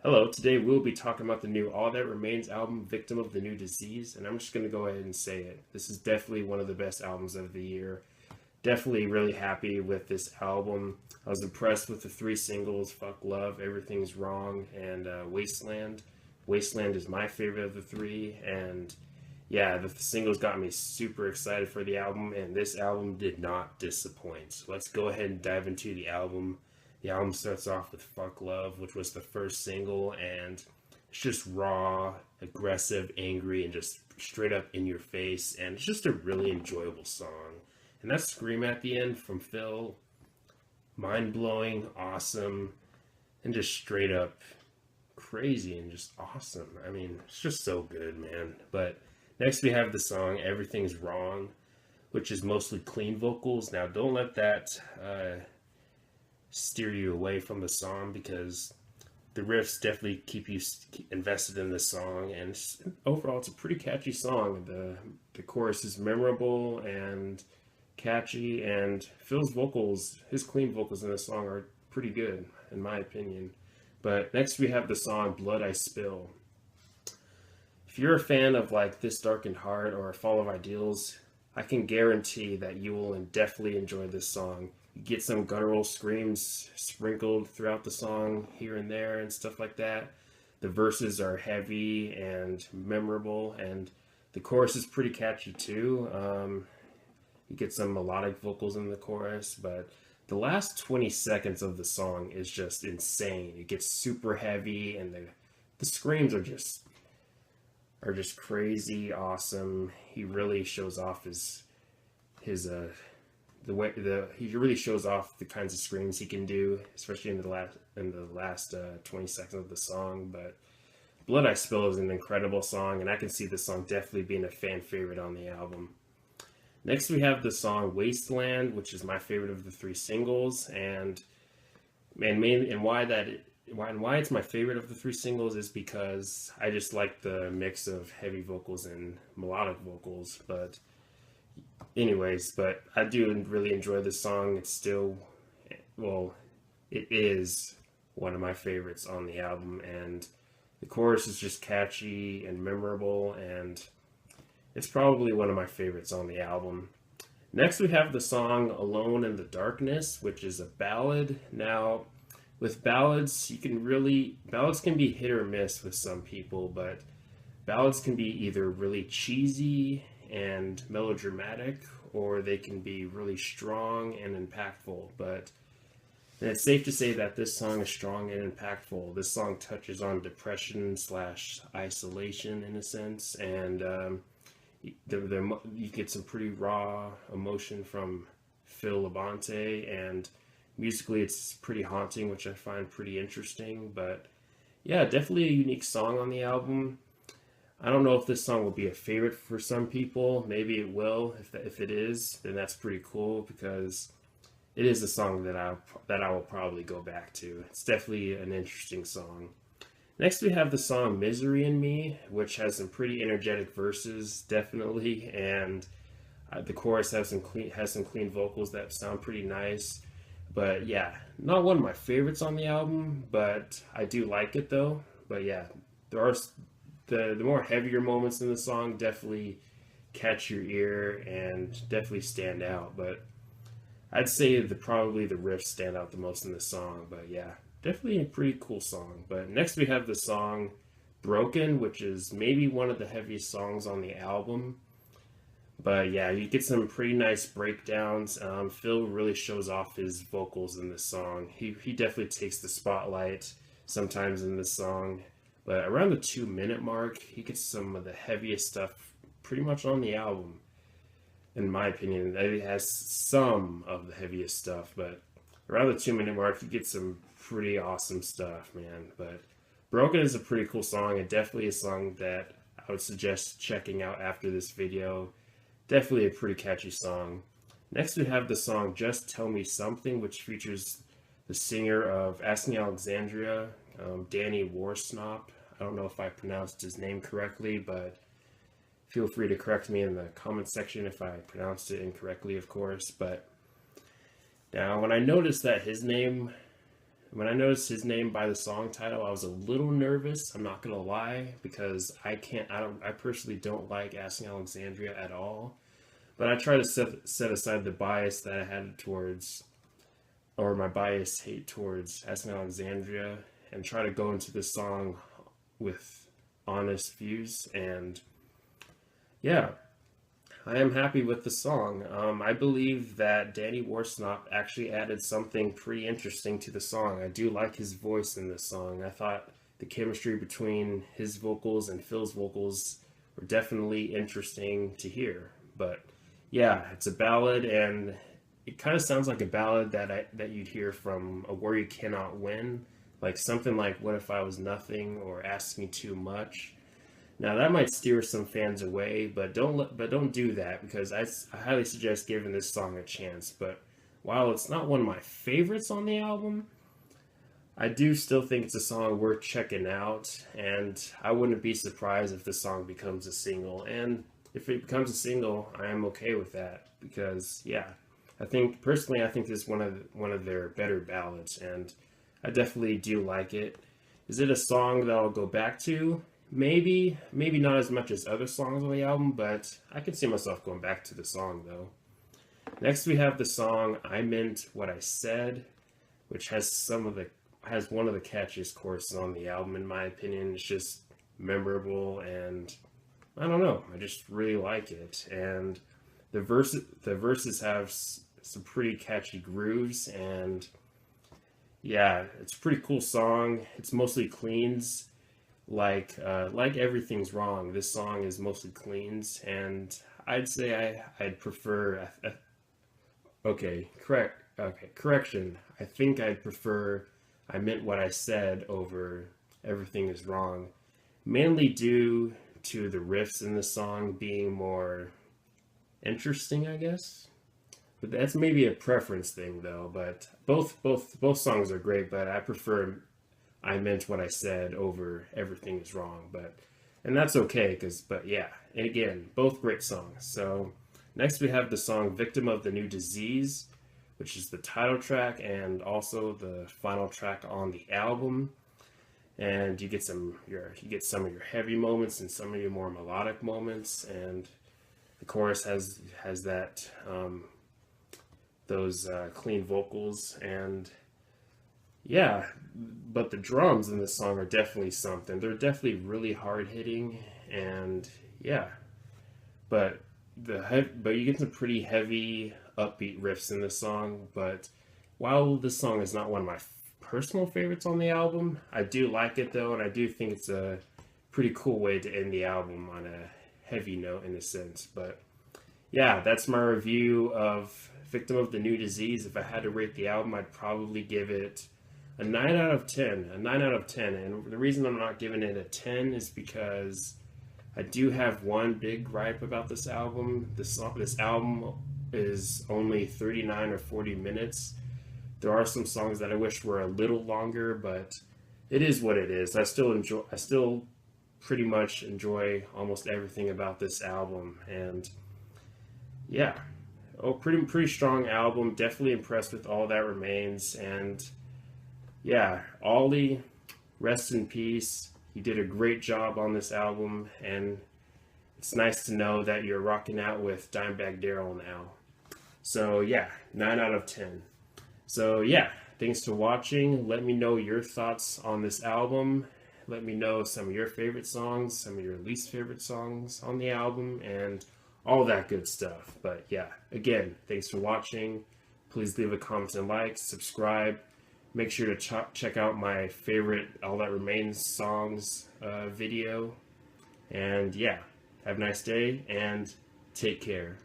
Hello, today we'll be talking about the new All That Remains album, Victim of the New Disease, and I'm just going to go ahead and say it. This is definitely one of the best albums of the year. Definitely really happy with this album. I was impressed with the three singles, Fuck Love, Everything's Wrong, and Wasteland. Wasteland is my favorite of the three, and yeah, the singles got me super excited for the album, and this album did not disappoint. So let's go ahead and dive into the album. The album starts off with Fuck Love, which was the first single, and it's just raw, aggressive, angry, and just straight up in your face, and it's just a really enjoyable song. And that scream at the end from Phil, mind blowing, awesome, and just straight up crazy and just awesome. I mean, it's just so good, man. But next we have the song Everything's Wrong, which is mostly clean vocals. Now, don't let that steer you away from the song because the riffs definitely keep you invested in the song, and overall it's a pretty catchy song. The chorus is memorable and catchy, and Phil's vocals, his clean vocals in this song are pretty good in my opinion. But next we have the song Blood I Spill. If you're a fan of like This Darkened Heart or Fall of Ideals, I can guarantee that you will definitely enjoy this song. You get some guttural screams sprinkled throughout the song here and there and stuff like that. The verses are heavy and memorable, and the chorus is pretty catchy too. You get some melodic vocals in the chorus, but the last 20 seconds of the song is just insane. It gets super heavy, and the screams are just crazy awesome. He really shows off his the way the he really shows off the kinds of screams he can do, especially in the last 20 seconds of the song. But Blood I Spill is an incredible song, and I can see the song definitely being a fan favorite on the album. Next, we have the song Wasteland, which is my favorite of the three singles, and mainly and why it's my favorite of the three singles is because I just like the mix of heavy vocals and melodic vocals. But anyways, but I do really enjoy this song. It's still, well, it is one of my favorites on the album, and the chorus is just catchy and memorable, and it's probably one of my favorites on the album. Next, we have the song Alone in the Darkness, which is a ballad. Now, with ballads, ballads can be hit or miss with some people, but ballads can be either really cheesy and melodramatic, or they can be really strong and impactful. But it's safe to say that this song is strong and impactful. This song touches on depression slash isolation in a sense, and you get some pretty raw emotion from Phil Labonte, and musically it's pretty haunting, which I find pretty interesting. But yeah, definitely a unique song on the album. I don't know if this song will be a favorite for some people. Maybe it will. If it is, then that's pretty cool because it is a song that I will probably go back to. It's definitely an interesting song. Next, we have the song Misery in Me, which has some pretty energetic verses, definitely, and the chorus has some clean vocals that sound pretty nice. But yeah, not one of my favorites on the album, but I do like it though. But yeah, there are the more heavier moments in the song definitely catch your ear and definitely stand out. But I'd say probably the riffs stand out the most in the song. But yeah, definitely a pretty cool song. But next we have the song Broken, which is maybe one of the heaviest songs on the album. But yeah, you get some pretty nice breakdowns. Phil really shows off his vocals in this song. He definitely takes the spotlight sometimes in this song. But around the 2 minute mark, he gets some of the heaviest stuff pretty much on the album. In my opinion, it has some of the heaviest stuff, but around the 2 minute mark, you get some pretty awesome stuff, man. But Broken is a pretty cool song, and definitely a song that I would suggest checking out after this video. Definitely a pretty catchy song. Next, we have the song Just Tell Me Something, which features the singer of Asking Alexandria, Danny Warsnop. I don't know if I pronounced his name correctly, but feel free to correct me in the comments section if I pronounced it incorrectly, of course. But now, when I noticed that his name When I noticed his name by the song title, I was a little nervous. I'm not gonna lie, because I personally don't like Asking Alexandria at all. But I try to set aside the bias that I had towards, or my bias hate towards Asking Alexandria, and try to go into this song with honest views. And yeah, I am happy with the song. I believe that Danny Worsnop actually added something pretty interesting to the song. I do like his voice in this song. I thought the chemistry between his vocals and Phil's vocals were definitely interesting to hear. But yeah, it's a ballad, and it kind of sounds like a ballad that you'd hear from A War You Cannot Win, like something like "What If I Was Nothing" or "Ask Me Too Much." Now that might steer some fans away, but don't do that, because I highly suggest giving this song a chance. But while it's not one of my favorites on the album, I do still think it's a song worth checking out, and I wouldn't be surprised if the song becomes a single. And if it becomes a single, I am okay with that, because yeah, I think personally this is one of their better ballads, and I definitely do like it. Is it a song that I'll go back to? Maybe not as much as other songs on the album, but I can see myself going back to the song though. Next we have the song "I Meant What I Said," which has one of the catchiest choruses on the album in my opinion. It's just memorable, and I don't know, I just really like it. And the verses have some pretty catchy grooves, and yeah, it's a pretty cool song. It's mostly cleans. Like Everything's Wrong, this song is mostly cleans, and I'd say I'd prefer. Correction. I think I'd prefer "I Meant What I Said" over "Everything Is Wrong," mainly due to the riffs in the song being more interesting, I guess. But that's maybe a preference thing, though. But both songs are great, but I prefer "I Meant What I Said" over "Everything Is Wrong," and that's okay, but yeah, and again, both great songs. So next we have the song "Victim of the New Disease," which is the title track and also the final track on the album. And you get some of your heavy moments and some of your more melodic moments, and the chorus has that those clean vocals. And yeah, but the drums in this song are definitely something. They're definitely really hard hitting, and yeah, but you get some pretty heavy upbeat riffs in this song. But while this song is not one of my personal favorites on the album, I do like it though, and I do think it's a pretty cool way to end the album on a heavy note in a sense. But yeah, that's my review of "Victim of the New Disease." If I had to rate the album, I'd probably give it a 9 out of 10. A 9 out of 10. And the reason I'm not giving it a 10 is because I do have one big gripe about this album. This album is only 39 or 40 minutes. There are some songs that I wish were a little longer, but it is what it is. I still pretty much enjoy almost everything about this album. And yeah, pretty strong album. Definitely impressed with All That Remains. And yeah, Ollie, rest in peace. He did a great job on this album, and it's nice to know that you're rocking out with Dimebag Darrell now. So yeah, 9 out of 10. So yeah, thanks for watching. Let me know your thoughts on this album. Let me know some of your favorite songs, some of your least favorite songs on the album, and all that good stuff. But yeah, again, thanks for watching. Please leave a comment and like, subscribe. Make sure to check out my favorite All That Remains songs video. And yeah, have a nice day and take care.